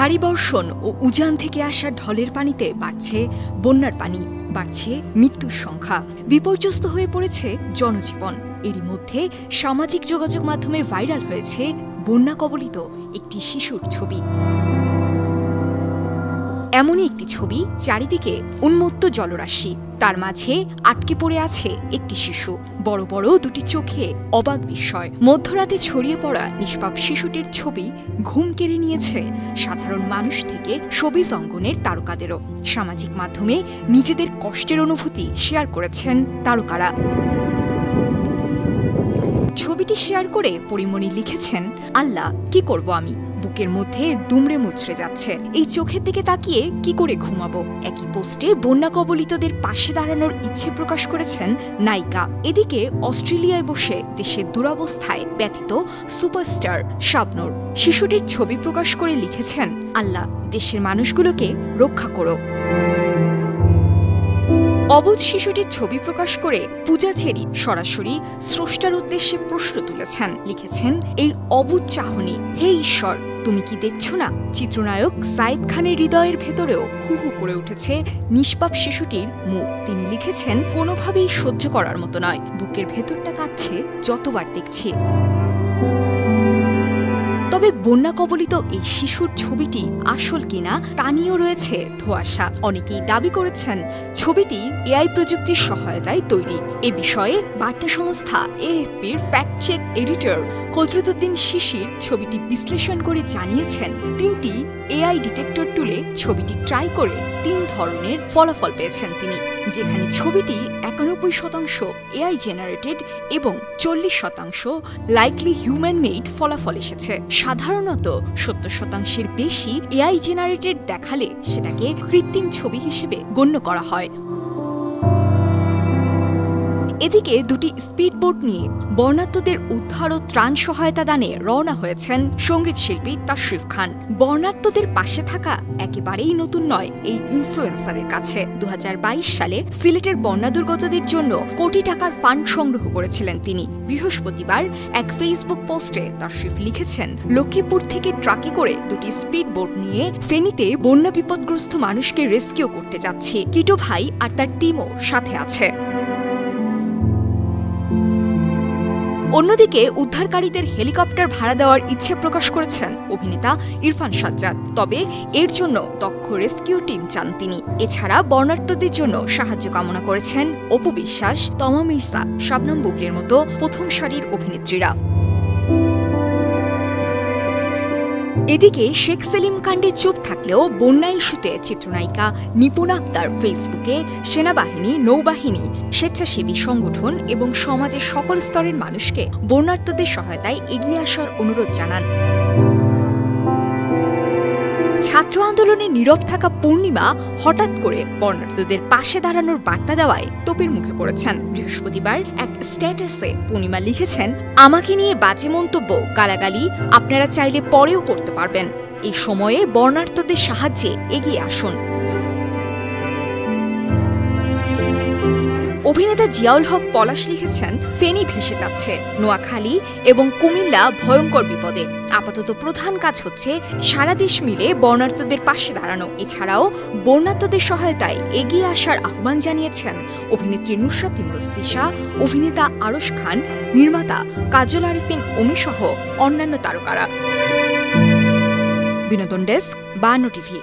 ভারী বর্ষণ ও উজান থেকে আসা ঢলের পানিতে বাড়ছে বন্যার পানি, বাড়ছে মৃত্যুর সংখ্যা, বিপর্যস্ত হয়ে পড়েছে জনজীবন। এরই মধ্যে সামাজিক যোগাযোগ মাধ্যমে ভাইরাল হয়েছে বন্যা কবলিত একটি শিশুর ছবি। এমনই একটি ছবি, চারিদিকে উন্মত্ত জলরাশি, তার মাঝে আটকে পড়ে আছে একটি শিশু। বড় বড় দুটি চোখে অবাক বিস্ময়। মধ্যরাতে ছড়িয়ে পড়া নিষ্পাপ শিশুটির ছবি ঘুম কেড়ে নিয়েছে সাধারণ মানুষ থেকে শোবিজ অঙ্গনের তারকাদেরও। সামাজিক মাধ্যমে নিজেদের কষ্টের অনুভূতি শেয়ার করেছেন তারকারা। ছবিটি শেয়ার করে পরিমণি লিখেছেন, আল্লাহ, কি করব আমি, বুকের মধ্যে দুমড়ে মুচড়ে যাচ্ছে, এই চোখের দিকে তাকিয়ে কি করে ঘুমাবো। একই পোস্টে বন্যা কবলিতদের পাশে দাঁড়ানোর ইচ্ছে প্রকাশ করেছেন নায়িকা। এদিকে অস্ট্রেলিয়ায় বসে দেশের দুরবস্থায় ব্যথিত সুপারস্টার শাবনূর শিশুটির ছবি প্রকাশ করে লিখেছেন, আল্লাহ, দেশের মানুষগুলোকে রক্ষা করো। অবুঝ শিশুটির ছবি প্রকাশ করে পূজা চেরি সরাসরি স্রষ্টার উদ্দেশ্যে প্রশ্ন তুলেছেন, লিখেছেন, এই অবুঝ চাহনি, হে ঈশ্বর, তুমি কি দেখছো না? চিত্রনায়ক সাইদ খানের হৃদয়ের ভেতরেও হু হু করে উঠেছে নিষ্পাপ শিশুটির মুখ। তিনি লিখেছেন, কোনোভাবেই সহ্য করার মতো নয়, বুকের ভেতরটা কাঁদছে যতবার দেখছি। তবে বন্যা কবলিত এই শিশুর ছবিটি আসল কিনা তা নিয়েও রয়েছে ধোঁয়াশা। অনেকেই দাবি করেছেন ছবিটি এআই প্রযুক্তির সহায়তায় তৈরি। এ বিষয়ে বার্তা সংস্থা এএফপির ফ্যাক্ট চেক এডিটর কদরতুদ্দিন শিশির ছবিটি বিশ্লেষণ করে জানিয়েছেন, ৩টি এআই ডিটেক্টর টুলে ছবিটি ট্রাই করে ৩ ধরনের ফলাফল পেয়েছেন তিনি, যেখানে ছবিটি ৯১% এআই জেনারেটেড এবং ৪০% লাইকলি হিউম্যান মেড ফলাফল এসেছে। সাধারণত ৭০%-এর বেশি এআই জেনারেটেড দেখালে সেটাকে কৃত্রিম ছবি হিসেবে গণ্য করা হয়। এদিকে দুটি স্পিডবোট নিয়ে বর্ণাঢ্যদের উদ্ধার ও ত্রাণ সহায়তা দানে রওনা হয়েছেন সঙ্গীত শিল্পী তাশরিফ খান। বর্ণাঢ্যদের পাশে থাকা একেবারেই নতুন নয় এই ইনফ্লুয়েন্সারের কাছে। ২০২২ সালে সিলেটের বন্যা দুর্গতদের জন্য কোটি টাকার ফান্ড সংগ্রহ করেছিলেন তিনি। বৃহস্পতিবার এক ফেসবুক পোস্টে তাশরিফ লিখেছেন, লক্ষ্মীপুর থেকে ট্রাকে করে দুটি স্পিডবোট নিয়ে ফেনীতে বন্যা বিপদগ্রস্ত মানুষকে রেস্কিউ করতে যাচ্ছি। কিটো ভাই আর তার টিমও সাথে আছে। অন্যদিকে উদ্ধারকারীদের হেলিকপ্টার ভাড়া দেওয়ার ইচ্ছে প্রকাশ করেছেন অভিনেতা ইরফান সাজ্জাদ। তবে এর জন্য দক্ষ রেস্কিউ টিম চান তিনি। এছাড়া বর্ণাঢ্যদের জন্য সাহায্য কামনা করেছেন অপু বিশ্বাস, তমা মির্জা, শবনম বুবলির মতো প্রথম সারির অভিনেত্রীরা। এদিকে শেখ সেলিম কাণ্ডে চুপ থাকলেও বন্যা ইস্যুতে চিত্রনায়িকা নিপুণ আক্তার ফেসবুকে সেনাবাহিনী, নৌবাহিনী, স্বেচ্ছাসেবী সংগঠন এবং সমাজের সকল স্তরের মানুষকে বন্যার্তদের সহায়তায় এগিয়ে আসার অনুরোধ জানান। ছাত্র আন্দোলনে নীরব থাকা পূর্ণিমা হঠাৎ করে বর্ণাঢ্যদের পাশে দাঁড়ানোর বার্তা দেওয়ায় তোপের মুখে পড়েছেন। বৃহস্পতিবার এক স্ট্যাটাসে পূর্ণিমা লিখেছেন, আমাকে নিয়ে বাজে মন্তব্য, গালাগালি আপনারা চাইলে পরেও করতে পারবেন। এই সময়ে বর্ণাঢ্যদের সাহায্যে এগিয়ে আসুন। অভিনেতা জিয়াউল হক পলাশ লিখেছেন, ফেনী ভেসে যাচ্ছে, নোয়াখালী এবং কুমিল্লা ভয়ঙ্কর বিপদে। আপাতত প্রধান কাজ হচ্ছে সারা দেশ মিলে বর্ণাঢ্যদের পাশে দাঁড়ানো। এছাড়াও বন্যার্তদের সহায়তায় এগিয়ে আসার আহ্বান জানিয়েছেন অভিনেত্রী নুসরাত ইমরোজ তিশা, অভিনেতা আরশ খান, নির্মাতা কাজল আরিফিন অমি সহ অন্যান্য তারকারা। বিনোদন ডেস্ক, ৫২ টিভি।